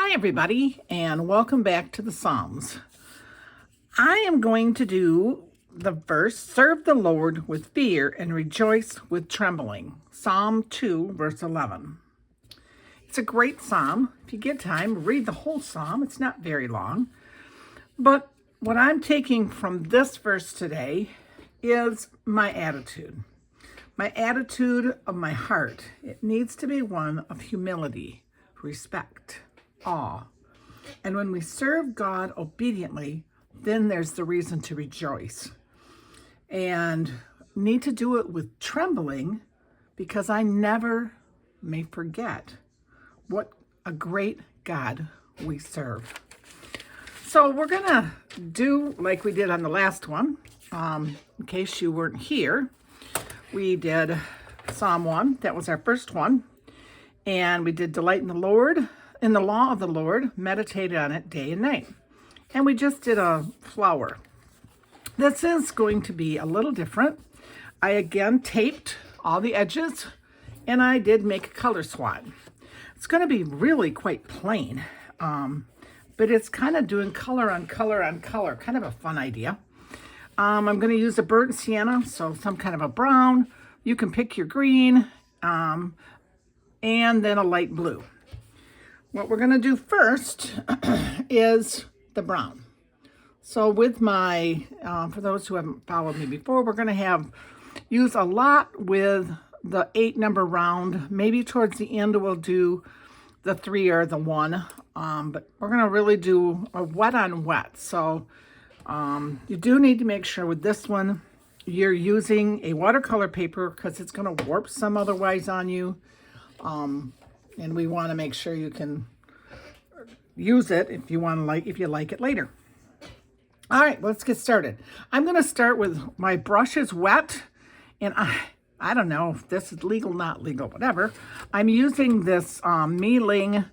Hi everybody, and welcome back to the Psalms. I am going to do the verse, serve the Lord with fear and rejoice with trembling. Psalm 2, verse 11. It's a great psalm. If you get time, read the whole psalm. It's not very long. But what I'm taking from this verse today is my attitude. My attitude of my heart. It needs to be one of humility, respect, awe. And when we serve God obediently, then there's the reason to rejoice. And need to do it with trembling, because I never may forget what a great God we serve. So we're going to do like we did on the last one. In case you weren't here, we did Psalm 1. That was our first one. And we did delight in the Lord, in the law of the Lord, meditated on it day and night. And we just did a flower. This is going to be a little different. I again taped all the edges, and I did make a color swatch. It's going to be really quite plain, but it's kind of doing color on color on color, kind of a fun idea. I'm going to use a burnt sienna, so some kind of a brown. You can pick your green, and then a light blue. What we're going to do first is the brown. So with my, for those who haven't followed me before, we're going to use a lot with the 8 number round. Maybe towards the end we'll do the 3 or the 1, but we're going to really do a wet on wet. So you do need to make sure with this one you're using a watercolor paper, because it's going to warp some otherwise on you. And we want to make sure you can use it if you like it later. All right, let's get started. I'm going to start with my brushes wet, and I don't know if this is legal, not legal, whatever. I'm using this Mealing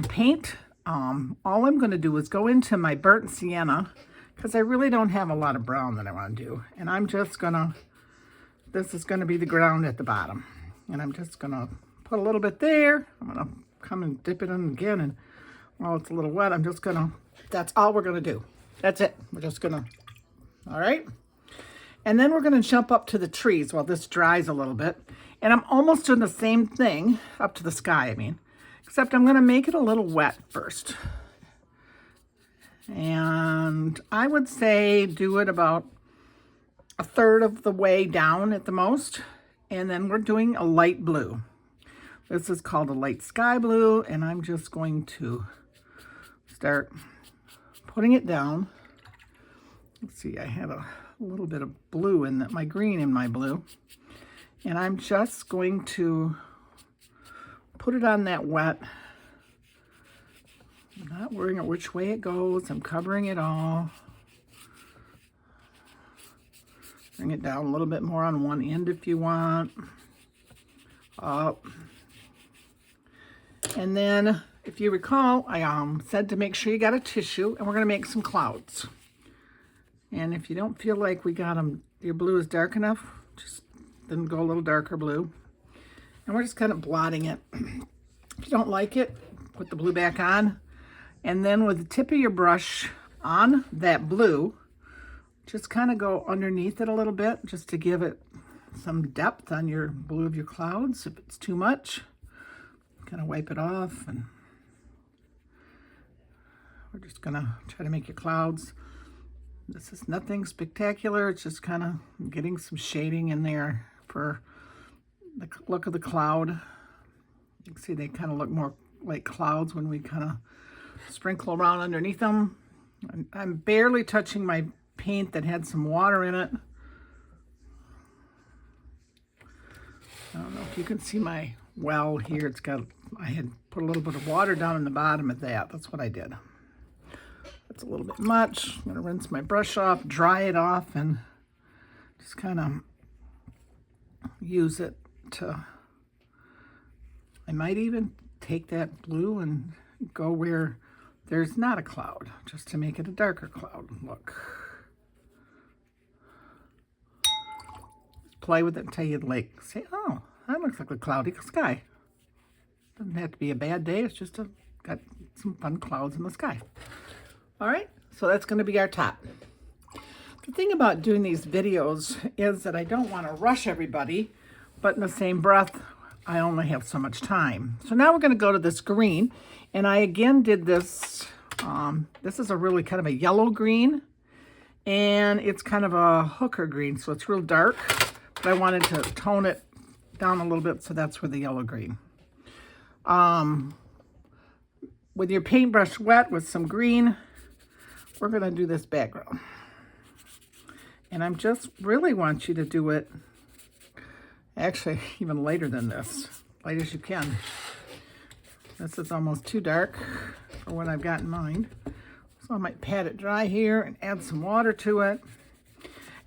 paint. All I'm going to do is go into my burnt sienna, because I really don't have a lot of brown that I want to do. And I'm just going to, this is going to be the ground at the bottom. And I'm just going to put a little bit there. I'm going to come and dip it in again. And while it's a little wet, I'm just going to, that's all we're going to do. That's it. We're just going to, all right. And then we're going to jump up to the trees while this dries a little bit. And I'm almost doing the same thing up to the sky, except I'm going to make it a little wet first. And I would say do it about a third of the way down at the most. And then we're doing a light blue. This is called a light sky blue, and I'm just going to start putting it down. Let's see, I had a little bit of blue in that, my green in my blue. And I'm just going to put it on that wet. I'm not worrying about which way it goes. I'm covering it all. Bring it down a little bit more on one end if you want. Up. And then, if you recall, I said to make sure you got a tissue, and we're going to make some clouds. And if you don't feel like we got them, your blue is dark enough, just then go a little darker blue. And we're just kind of blotting it. If you don't like it, put the blue back on. And then with the tip of your brush on that blue, just kind of go underneath it a little bit, just to give it some depth on your blue of your clouds. If it's too much, kind of wipe it off, and we're just gonna try to make your clouds. This is nothing spectacular. It's just kind of getting some shading in there for the look of the cloud. You can see they kind of look more like clouds when we kind of sprinkle around underneath them. I'm barely touching my paint that had some water in it. I don't know if you can see my well here. It's got, I had put a little bit of water down in the bottom of that. That's what I did. That's a little bit much. I'm going to rinse my brush off, dry it off, and just kind of use it to, I might even take that blue and go where there's not a cloud, just to make it a darker cloud look. Just play with it until you like say, oh, that looks like a cloudy sky. Doesn't have to be a bad day. It's just got some fun clouds in the sky. All right, so that's going to be our top. The thing about doing these videos is that I don't want to rush everybody, but in the same breath, I only have so much time. So now we're going to go to this green, and I again did this. This is a really kind of a yellow green, and it's kind of a hooker green, so it's real dark, but I wanted to tone it down a little bit, so that's where the yellow green. With your paintbrush wet with some green, we're going to do this background. And I'm just really want you to do it, actually, even later than this, light as you can. This is almost too dark for what I've got in mind. So I might pat it dry here and add some water to it.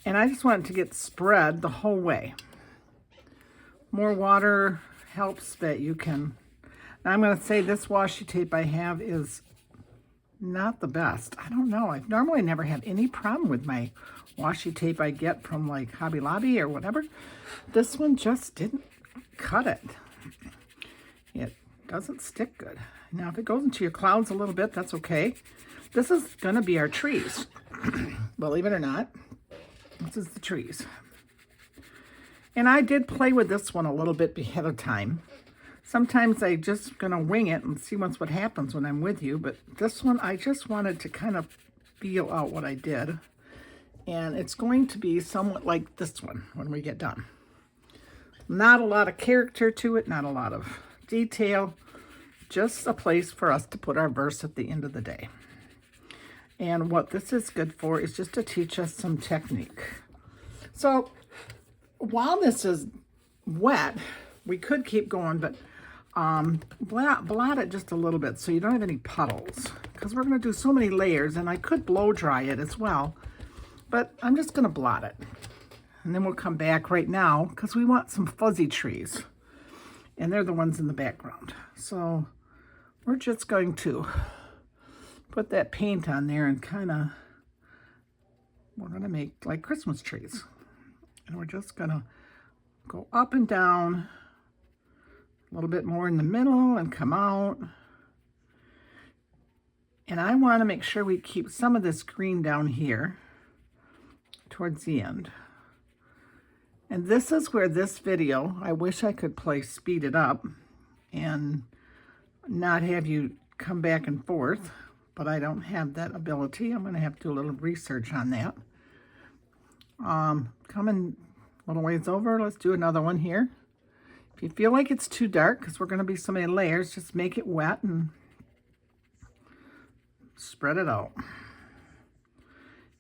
And I just want it to get spread the whole way. More water helps that you can. Now I'm going to say this washi tape I have is not the best. I don't know. I've normally never had any problem with my washi tape I get from like Hobby Lobby or whatever. This one just didn't cut it. It doesn't stick good. Now if it goes into your clouds a little bit, that's okay. This is going to be our trees. Believe it or not, this is the trees. And I did play with this one a little bit ahead of time. Sometimes I just going to wing it and see what happens when I'm with you. But this one, I just wanted to kind of feel out what I did. And it's going to be somewhat like this one when we get done. Not a lot of character to it, not a lot of detail. Just a place for us to put our verse at the end of the day. And what this is good for is just to teach us some technique. So while this is wet, we could keep going, but blot it just a little bit so you don't have any puddles, because we're going to do so many layers, and I could blow dry it as well, but I'm just going to blot it. And then we'll come back right now because we want some fuzzy trees, and they're the ones in the background. So we're just going to put that paint on there and we're going to make like Christmas trees. And we're just going to go up and down, a little bit more in the middle and come out. And I want to make sure we keep some of this green down here towards the end. And this is where this video, I wish I could speed it up and not have you come back and forth, but I don't have that ability. I'm going to have to do a little research on that. Coming a little ways over, let's do another one here. If you feel like it's too dark, because we're going to be so many layers, just make it wet and spread it out.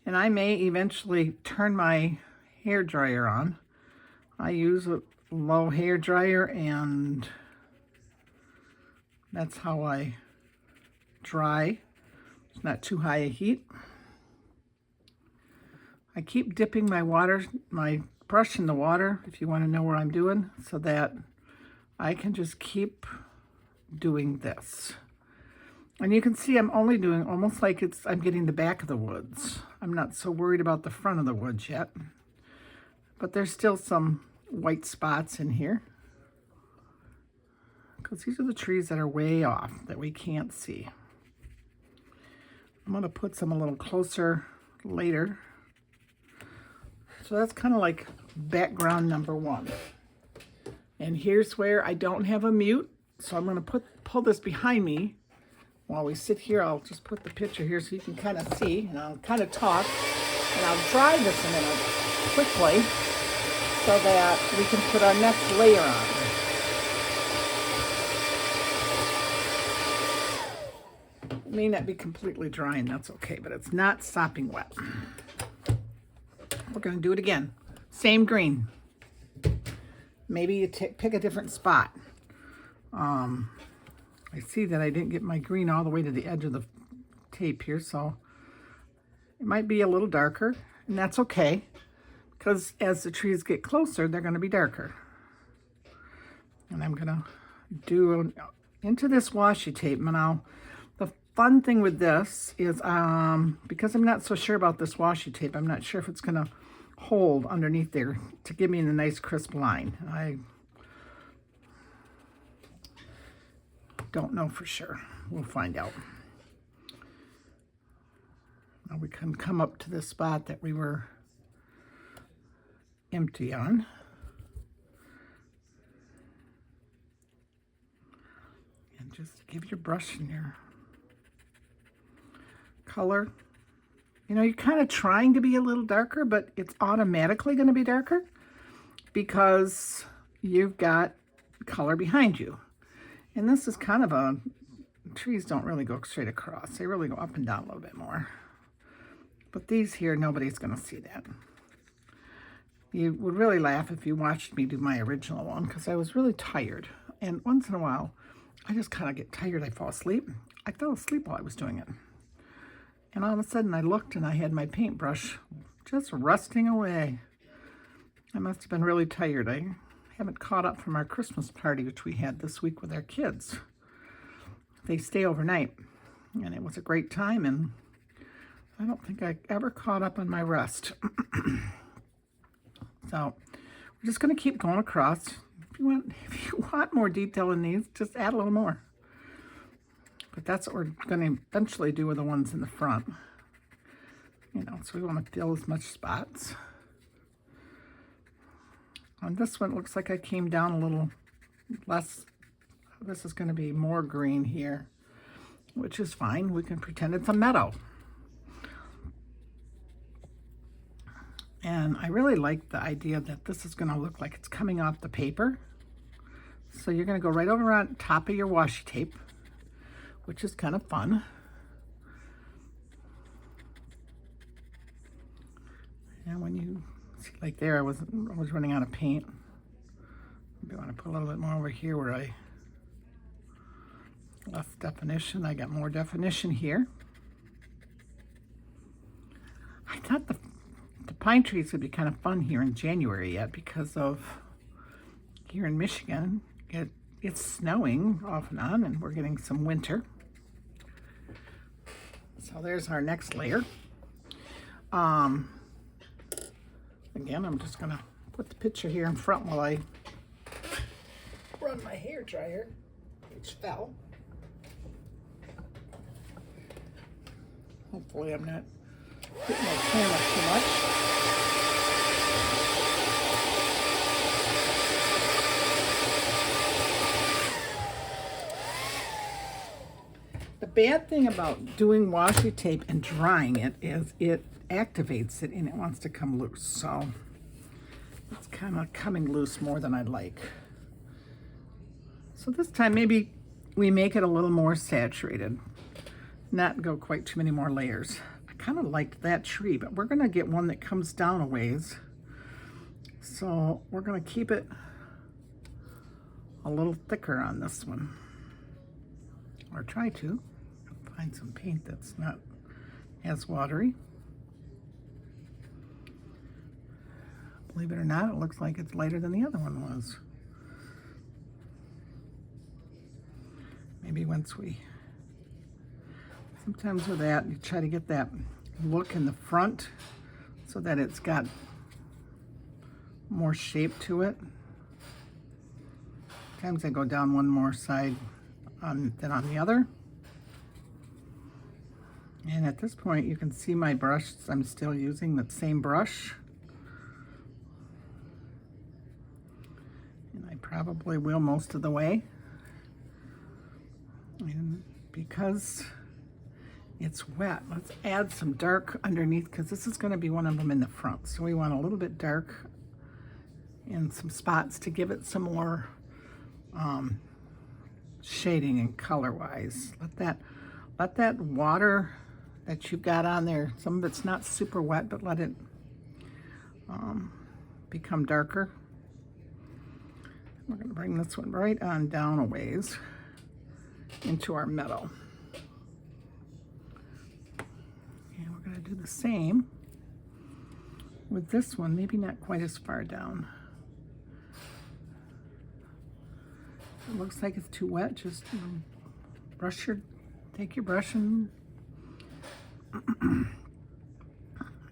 And I may eventually turn my hair dryer on. I use a low hair dryer, and that's how I dry. It's not too high a heat. I keep dipping my brush in the water, if you want to know what I'm doing, so that I can just keep doing this. And you can see I'm only doing almost like I'm getting the back of the woods. I'm not so worried about the front of the woods yet. But there's still some white spots in here, because these are the trees that are way off that we can't see. I'm going to put some a little closer later. So that's kind of like background number one. And here's where I don't have a mute, so I'm going to pull this behind me. While we sit here, I'll just put the picture here so you can kind of see, and I'll kind of talk, and I'll dry this a minute quickly so that we can put our next layer on. It may not be completely dry, and that's okay, but it's not sopping wet. We're going to do it again. Same green. Maybe you pick a different spot. I see that I didn't get my green all the way to the edge of the tape here, so it might be a little darker, and that's okay, because as the trees get closer, they're going to be darker. And I'm going to do into this washi tape, and the fun thing with this is, because I'm not so sure about this washi tape, I'm not sure if it's going to hold underneath there to give me a nice crisp line. don't know for sure. We'll find out. Now we can come up to this spot that we were empty on. And just give your brush and your color. You know, you're kind of trying to be a little darker, but it's automatically going to be darker because you've got color behind you. And this is kind of a, trees don't really go straight across. They really go up and down a little bit more. But these here, nobody's going to see that. You would really laugh if you watched me do my original one because I was really tired. And once in a while, I just kind of get tired. I fall asleep. I fell asleep while I was doing it. And all of a sudden I looked and I had my paintbrush just rusting away. I must have been really tired. I haven't caught up from our Christmas party, which we had this week with our kids. They stay overnight, and it was a great time, and I don't think I ever caught up on my rest. So we're just going to keep going across. If you want more detail in these, just add a little more. But that's what we're going to eventually do with the ones in the front. You know, so we want to fill as much spots. On this one, it looks like I came down a little less. This is going to be more green here, which is fine. We can pretend it's a meadow. And I really like the idea that this is going to look like it's coming off the paper. So you're going to go right over on top of your washi tape, which is kind of fun. And when you see, like there, I was running out of paint. Maybe I want to put a little bit more over here where I less definition. I got more definition here. I thought the pine trees would be kind of fun here in January yet because of here in Michigan, it's snowing off and on, and we're getting some winter. So there's our next layer. Again, I'm just gonna put the picture here in front while I run my hair dryer, which fell. Hopefully I'm not hitting my camera too much. The bad thing about doing washi tape and drying it is it activates it and it wants to come loose. So it's kind of coming loose more than I'd like. So this time maybe we make it a little more saturated, not go quite too many more layers. I kind of liked that tree, but we're going to get one that comes down a ways. So we're going to keep it a little thicker on this one, or try to find some paint that's not as watery. Believe it or not, it looks like it's lighter than the other one was. Maybe once sometimes with that, you try to get that look in the front so that it's got more shape to it. Sometimes I go down one more side than on the other. And at this point, you can see my brush. I'm still using the same brush. And I probably will most of the way. And because it's wet, let's add some dark underneath, because this is going to be one of them in the front. So we want a little bit dark in some spots to give it some more shading and color-wise. Let that water that you've got on there, some of it's not super wet, but let it become darker. We're going to bring this one right on down a ways into our meadow. And we're going to do the same with this one, maybe not quite as far down. It looks like it's too wet. Just take your brush and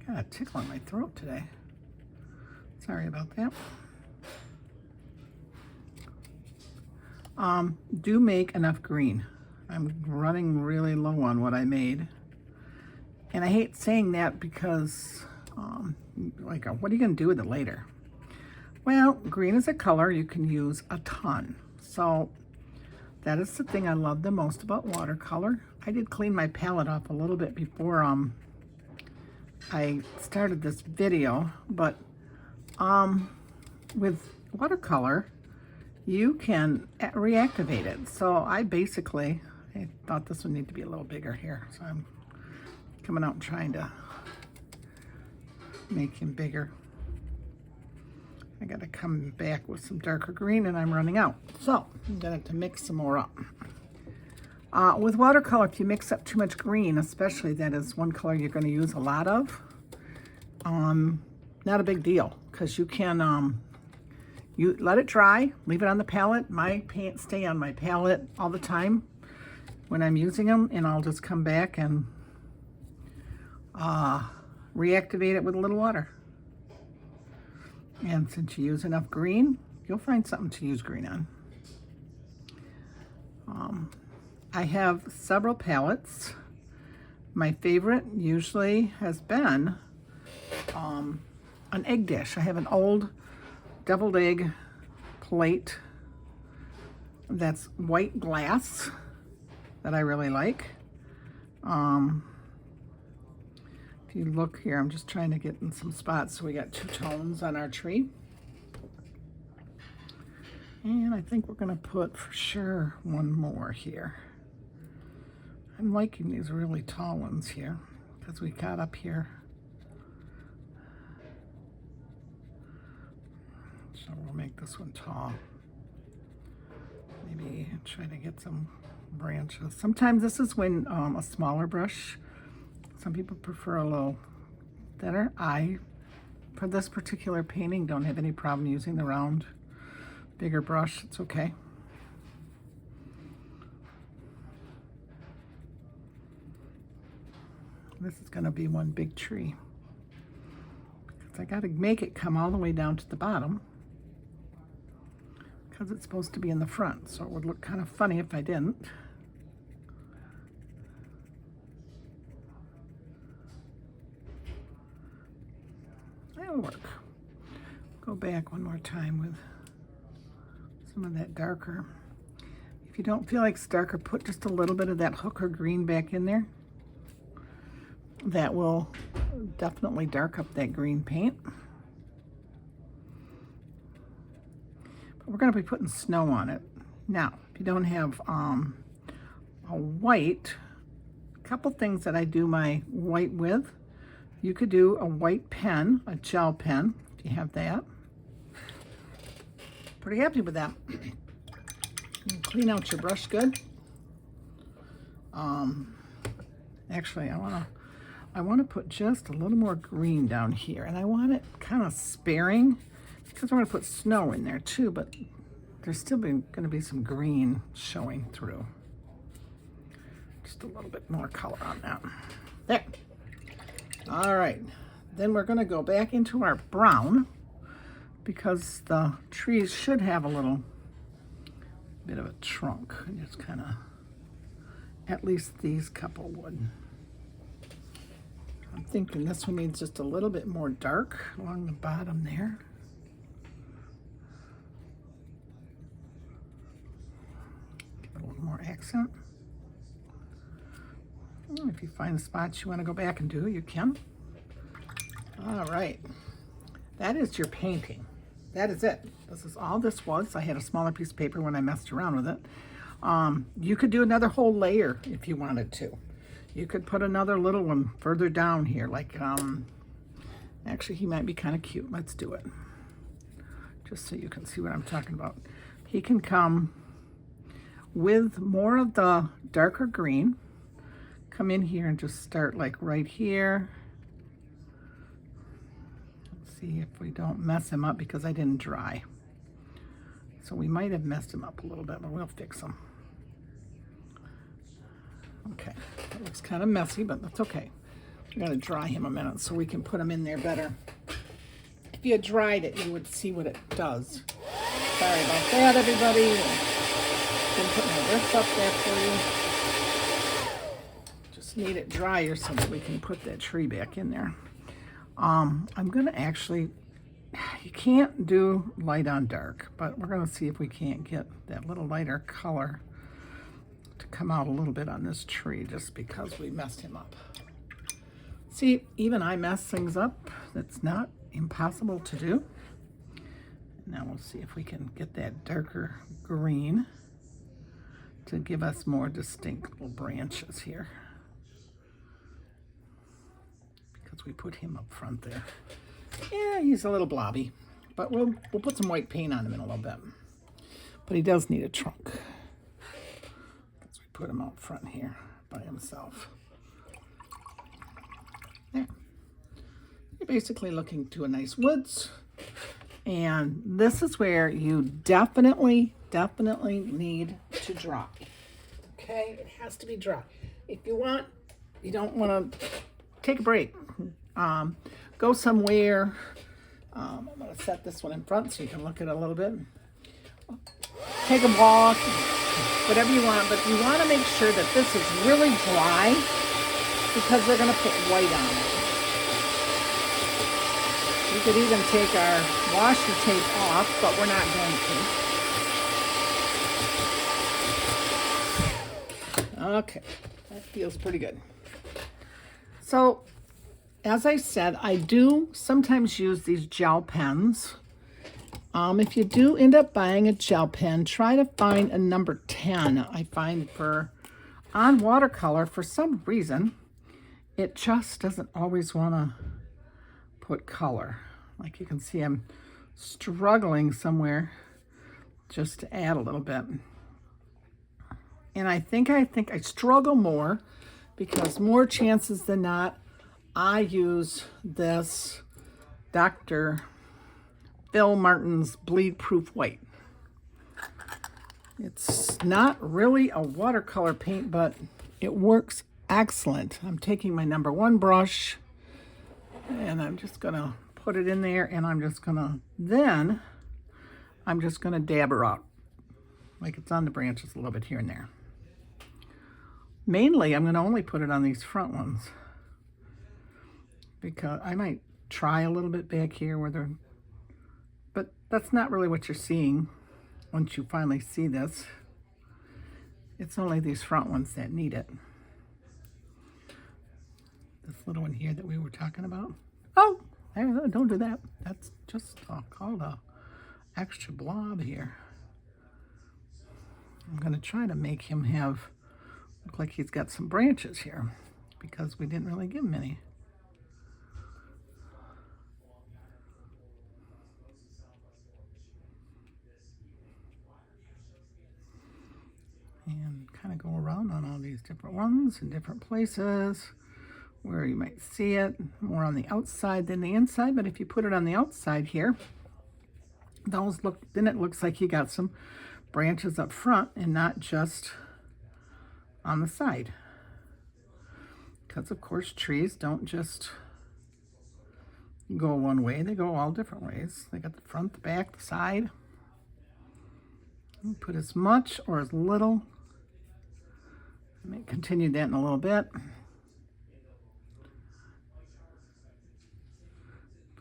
got a tickle in my throat today. Sorry about that. do make enough green. I'm running really low on what I made. And I hate saying that because, like, what are you going to do with it later? Well, green is a color you can use a ton. So that is the thing I love the most about watercolor. I did clean my palette off a little bit before I started this video, but with watercolor, you can reactivate it. So I thought this would need to be a little bigger here. So I'm coming out and trying to make him bigger. I got to come back with some darker green and I'm running out. So I'm going to have to mix some more up. With watercolor, if you mix up too much green, especially that is one color you're going to use a lot of, not a big deal, because you can you let it dry, leave it on the palette. My paints stay on my palette all the time when I'm using them, and I'll just come back and reactivate it with a little water. And since you use enough green, you'll find something to use green on. I have several palettes. My favorite usually has been an egg dish. I have an old deviled egg plate that's white glass that I really like. If you look here, I'm just trying to get in some spots. So we got two tones on our tree. And I think we're going to put for sure one more here. I'm liking these really tall ones here because we got up here. So we'll make this one tall. Maybe try to get some branches. Sometimes this is when a smaller brush. Some people prefer a little thinner. I, for this particular painting, don't have any problem using the round, bigger brush. It's okay. This is going to be one big tree. Because I got to make it come all the way down to the bottom. Because it's supposed to be in the front. So it would look kind of funny if I didn't. That'll work. Go back one more time with some of that darker. If you don't feel like it's darker, put just a little bit of that hooker green back in there. That will definitely dark up that green paint. But we're going to be putting snow on it. Now, if you don't have a white, a couple things that I do my white with. You could do a white pen, a gel pen, if you have that. Pretty happy with that. You clean out your brush good. Actually, I want to put just a little more green down here, and I want it kind of sparing because we're going to put snow in there too, but there's still going to be some green showing through. Just a little bit more color on that. There. All right, then we're going to go back into our brown because the trees should have a little bit of a trunk. And just kind of, at least these couple would. I'm thinking this one needs just a little bit more dark along the bottom there. Give it a little more accent. If you find spots you want to go back and do, you can. All right. That is your painting. That is it. This is all this was. I had a smaller piece of paper when I messed around with it. You could do another whole layer if you wanted to. You could put another little one further down here. Like, actually, he might be kind of cute. Let's do it. Just so you can see what I'm talking about. He can come with more of the darker green. Come in here and just start like right here. Let's see if we don't mess him up because I didn't dry. So we might have messed him up a little bit, but we'll fix him. Okay, that looks kind of messy, but that's okay. We gotta dry him a minute so we can put him in there better. If you had dried it, you would see what it does. Sorry about that, everybody. can put my this up there for you. Just need it drier so that we can put that tree back in there. I'm gonna actually, you can't do light on dark, but we're gonna see if we can't get that little lighter color to come out a little bit on this tree just because we messed him up. See, even I mess things up. That's not impossible to do. Now we'll see if we can get that darker green to give us more distinct little branches here. Because we put him up front there. Yeah, he's a little blobby, but we'll put some white paint on him in a little bit. But he does need a trunk. Because we put him out front here by himself. There. You're basically looking to a nice woods. And this is where you definitely need to dry. Okay, it has to be dry. If you want, you don't want to take a break. Go somewhere. I'm going to set this one in front so you can look at it a little bit. Take a walk, whatever you want, but you want to make sure that this is really dry because we're going to put white on it. We could even take our washi tape off, but we're not going to. Okay, that feels pretty good. So, as I said, I do sometimes use these gel pens. If you do end up buying a gel pen, try to find a number 10. I find on watercolor, for some reason, it just doesn't always want to put color. Like you can see, I'm struggling somewhere just to add a little bit. And I think I struggle more because more chances than not, I use this Dr. Phil Martin's Bleed Proof White. It's not really a watercolor paint, but it works excellent. I'm taking my number 1 brush and I'm just gonna put it in there, and I'm just gonna dab her out like it's on the branches a little bit here and there. Mainly I'm gonna only put it on these front ones because I might try a little bit back here where they're, but that's not really what you're seeing once you finally see this. It's only these front ones that need it. This little one here that we were talking about. Oh, don't do that. That's just called a extra blob here. I'm going to try to make him look like he's got some branches here because we didn't really give him any. And kind of go around on all these different ones in different places where you might see it more on the outside than the inside. But if you put it on the outside here, then it looks like you got some branches up front and not just on the side. Because of course trees don't just go one way, they go all different ways. They got the front, the back, the side. You put as much or as little. I may continue that in a little bit.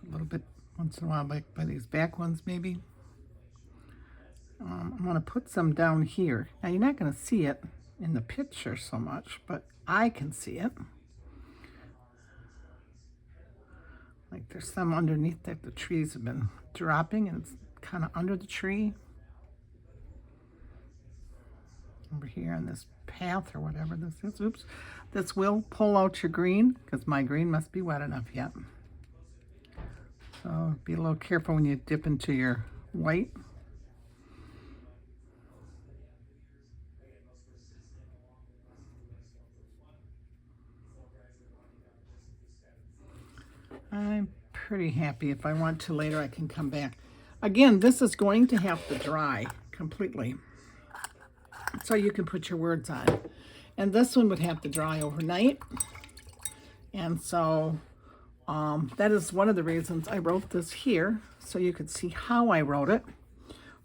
A little bit once in a while by these back ones maybe. I'm going to put some down here. Now you're not going to see it in the picture so much, but I can see it. Like there's some underneath that the trees have been dropping and it's kind of under the tree. Over here on this path or whatever this is. Oops. This will pull out your green because my green must be wet enough yet. So be a little careful when you dip into your white. I'm pretty happy. If I want to later, I can come back. Again, this is going to have to dry completely so you can put your words on. And this one would have to dry overnight. And so that is one of the reasons I wrote this here, so you could see how I wrote it.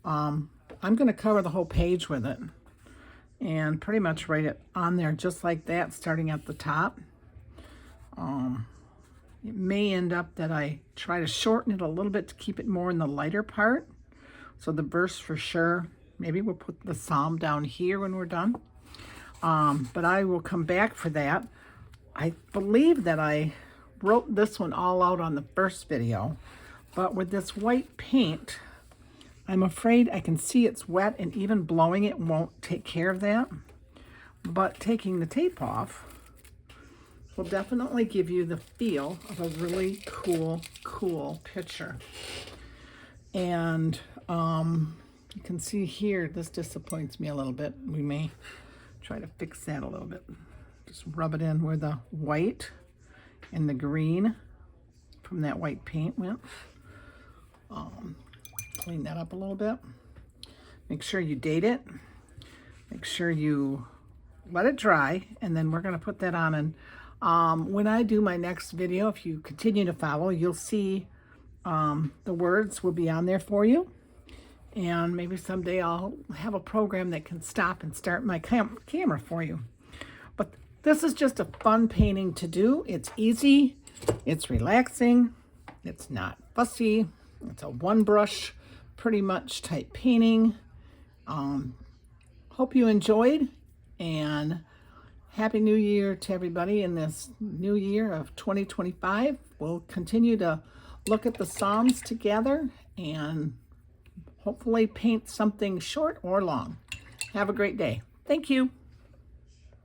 I'm going to cover the whole page with it. and pretty much write it on there just like that, starting at the top. It may end up that I try to shorten it a little bit to keep it more in the lighter part. So the verse for sure, maybe we'll put the psalm down here when we're done. But I will come back for that. I believe that I wrote this one all out on the first video, but with this white paint, I'm afraid I can see it's wet, and even blowing it won't take care of that. But taking the tape off will definitely give you the feel of a really cool picture. And you can see here, this disappoints me a little bit. We may try to fix that a little bit. Just rub it in where the white and the green from that white paint went. Clean that up a little bit. Make sure you date it. Make sure you let it dry, and then we're going to put that on. And when I do my next video, if you continue to follow, you'll see the words will be on there for you. And maybe someday I'll have a program that can stop and start my camera for you. But this is just a fun painting to do. It's easy, it's relaxing, it's not fussy, it's a one brush pretty much type painting. Hope you enjoyed, and Happy New Year to everybody in this new year of 2025. We'll continue to look at the Psalms together and hopefully paint something short or long. Have a great day. Thank you.